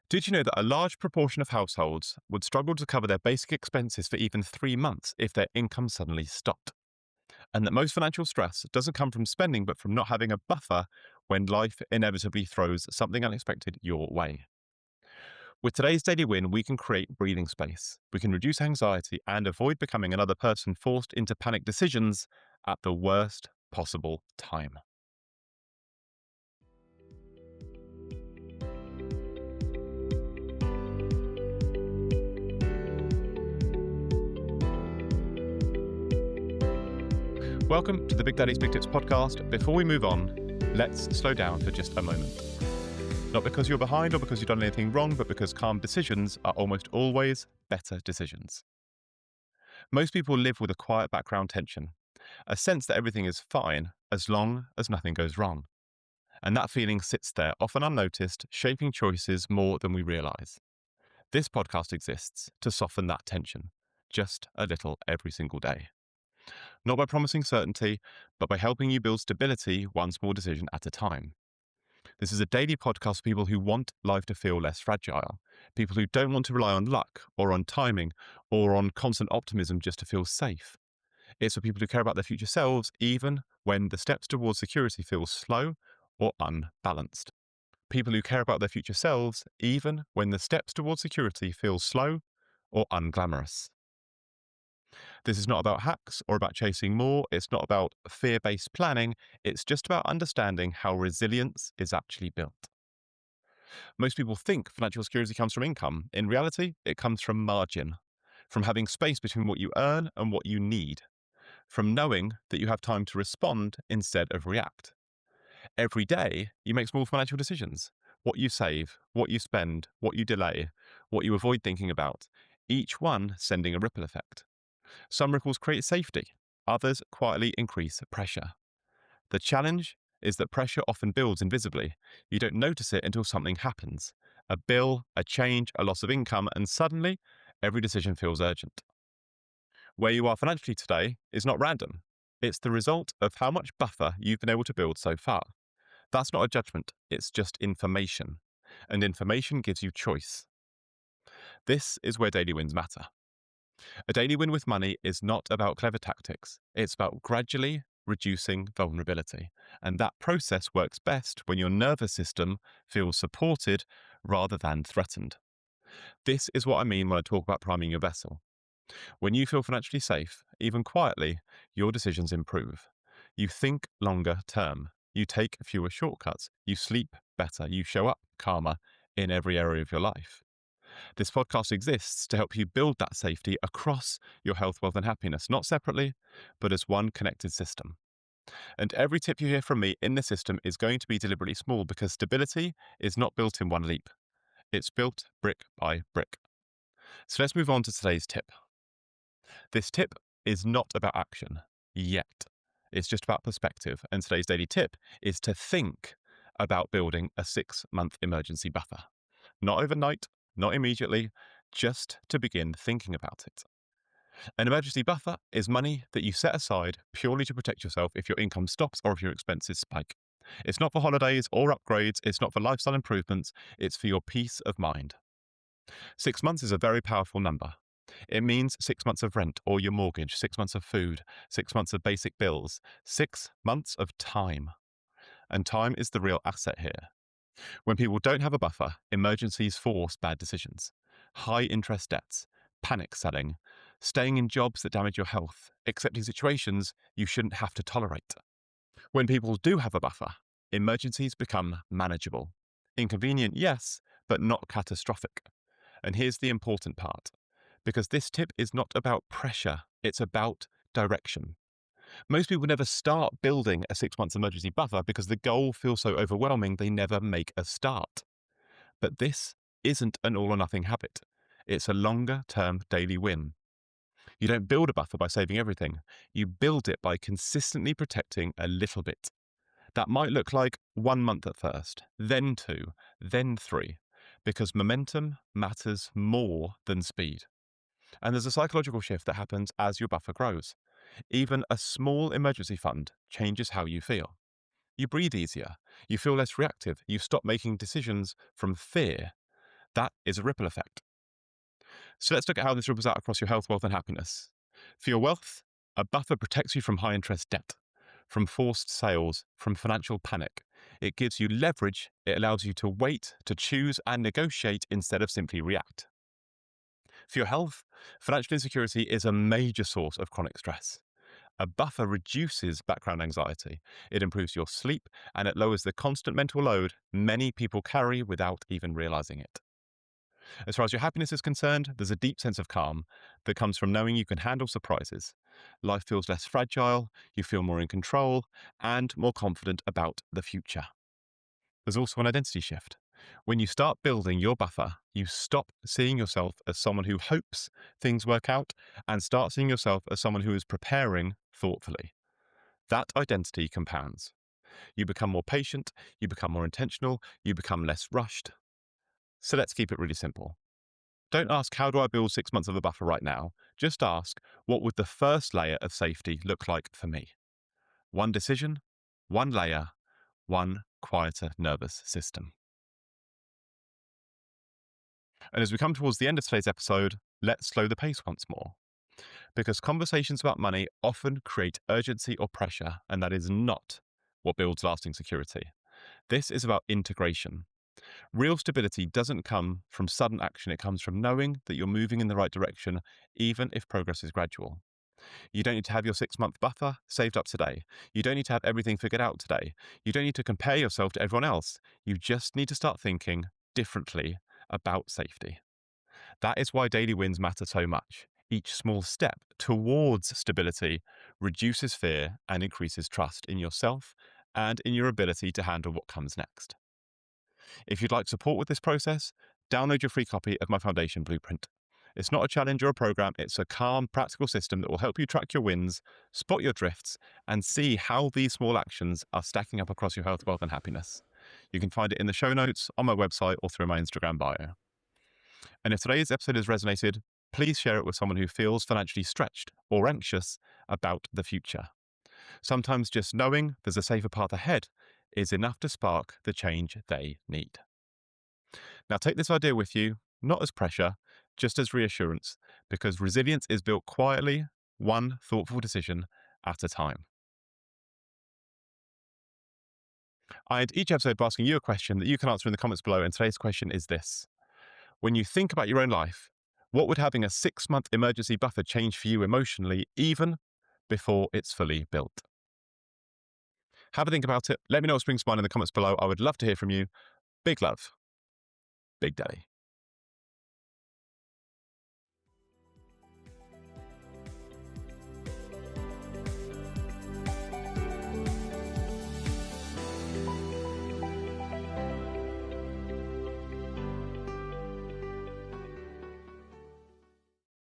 Did you know that a large proportion of households would struggle to cover their basic expenses for even 3 months if their income suddenly stopped? And that most financial stress doesn't come from spending, but from not having a buffer when life inevitably throws something unexpected your way. With today's Daily Win, we can create breathing space. We can reduce anxiety and avoid becoming another person forced into panic decisions at the worst possible time. Welcome to the Big Daddy's Big Tips podcast. Before we move on, let's slow down for just a moment. Not because you're behind or because you've done anything wrong, but because calm decisions are almost always better decisions. Most people live with a quiet background tension, a sense that everything is fine as long as nothing goes wrong. And that feeling sits there, often unnoticed, shaping choices more than we realize. This podcast exists to soften that tension, just a little every single day. Not by promising certainty, but by helping you build stability one small decision at a time. This is a daily podcast for people who want life to feel less fragile, people who don't want to rely on luck or on timing or on constant optimism just to feel safe. It's for people who care about their future selves, even when the steps towards security feel slow or unbalanced. People who care about their future selves, even when the steps towards security feel slow or unglamorous. This is not about hacks or about chasing more. It's not about fear-based planning. It's just about understanding how resilience is actually built. Most people think financial security comes from income. In reality, it comes from margin, from having space between what you earn and what you need, from knowing that you have time to respond instead of react. Every day, you make small financial decisions. What you save, what you spend, what you delay, what you avoid thinking about, each one sending a ripple effect. Some ripples create safety, others quietly increase pressure. The challenge is that pressure often builds invisibly. You don't notice it until something happens. A bill, a change, a loss of income, and suddenly every decision feels urgent. Where you are financially today is not random. It's the result of how much buffer you've been able to build so far. That's not a judgment, it's just information. And information gives you choice. This is where daily wins matter. A daily win with money is not about clever tactics. It's about gradually reducing vulnerability. And that process works best when your nervous system feels supported rather than threatened. This is what I mean when I talk about priming your vessel. When you feel financially safe, even quietly, your decisions improve. You think longer term. You take fewer shortcuts. You sleep better. You show up calmer in every area of your life. This podcast exists to help you build that safety across your health, wealth, and happiness, not separately, but as one connected system. And every tip you hear from me in the system is going to be deliberately small because stability is not built in one leap. It's built brick by brick. So let's move on to today's tip. This tip is not about action yet. It's just about perspective. And today's daily tip is to think about building a 6-month emergency buffer. Not overnight, not immediately, just to begin thinking about it. An emergency buffer is money that you set aside purely to protect yourself if your income stops or if your expenses spike. It's not for holidays or upgrades, it's not for lifestyle improvements, it's for your peace of mind. 6 months is a very powerful number. It means 6 months of rent or your mortgage, 6 months of food, 6 months of basic bills, 6 months of time. And time is the real asset here. When people don't have a buffer, emergencies force bad decisions. High interest debts, panic selling, staying in jobs that damage your health, accepting situations you shouldn't have to tolerate. When people do have a buffer, emergencies become manageable. Inconvenient, yes, but not catastrophic. And here's the important part. Because this tip is not about pressure, it's about direction. Most people never start building a 6 months emergency buffer because the goal feels so overwhelming they never make a start. But this isn't an all or nothing habit. It's a longer term daily win. You don't build a buffer by saving everything. You build it by consistently protecting a little bit. That might look like 1 month at first, then 2, then 3, because momentum matters more than speed. And there's a psychological shift that happens as your buffer grows. Even a small emergency fund changes how you feel. You breathe easier. You feel less reactive. You stop making decisions from fear. That is a ripple effect. So let's look at how this ripples out across your health, wealth, and happiness. For your wealth, a buffer protects you from high interest debt, from forced sales, from financial panic. It gives you leverage. It allows you to wait, to choose, and negotiate instead of simply react. For your health, financial insecurity is a major source of chronic stress. A buffer reduces background anxiety. It improves your sleep and it lowers the constant mental load many people carry without even realizing it. As far as your happiness is concerned, there's a deep sense of calm that comes from knowing you can handle surprises. Life feels less fragile, you feel more in control, and more confident about the future. There's also an identity shift. When you start building your buffer, you stop seeing yourself as someone who hopes things work out and start seeing yourself as someone who is preparing thoughtfully. That identity compounds. You become more patient, you become more intentional, you become less rushed. So let's keep it really simple. Don't ask, how do I build 6 months of a buffer right now? Just ask, what would the first layer of safety look like for me? One decision, one layer, one quieter nervous system. And as we come towards the end of today's episode, let's slow the pace once more. Because conversations about money often create urgency or pressure, and that is not what builds lasting security. This is about integration. Real stability doesn't come from sudden action, it comes from knowing that you're moving in the right direction, even if progress is gradual. You don't need to have your 6 month buffer saved up today. You don't need to have everything figured out today. You don't need to compare yourself to everyone else. You just need to start thinking differently about safety. That is why daily wins matter so much. Each small step towards stability reduces fear and increases trust in yourself and in your ability to handle what comes next. If you'd like support with this process, download your free copy of my Foundation Blueprint. It's not a challenge or a program, it's a calm, practical system that will help you track your wins, spot your drifts, and see how these small actions are stacking up across your health, wealth, and happiness. You can find it in the show notes, on my website, or through my Instagram bio. And if today's episode has resonated, please share it with someone who feels financially stretched or anxious about the future. Sometimes just knowing there's a safer path ahead is enough to spark the change they need. Now, take this idea with you, not as pressure, just as reassurance, because resilience is built quietly, one thoughtful decision at a time. I end each episode by asking you a question that you can answer in the comments below, and today's question is this. When you think about your own life, what would having a 6 month emergency buffer change for you emotionally, even before it's fully built? Have a think about it. Let me know what springs to mind in the comments below. I would love to hear from you. Big love, Big Daddy.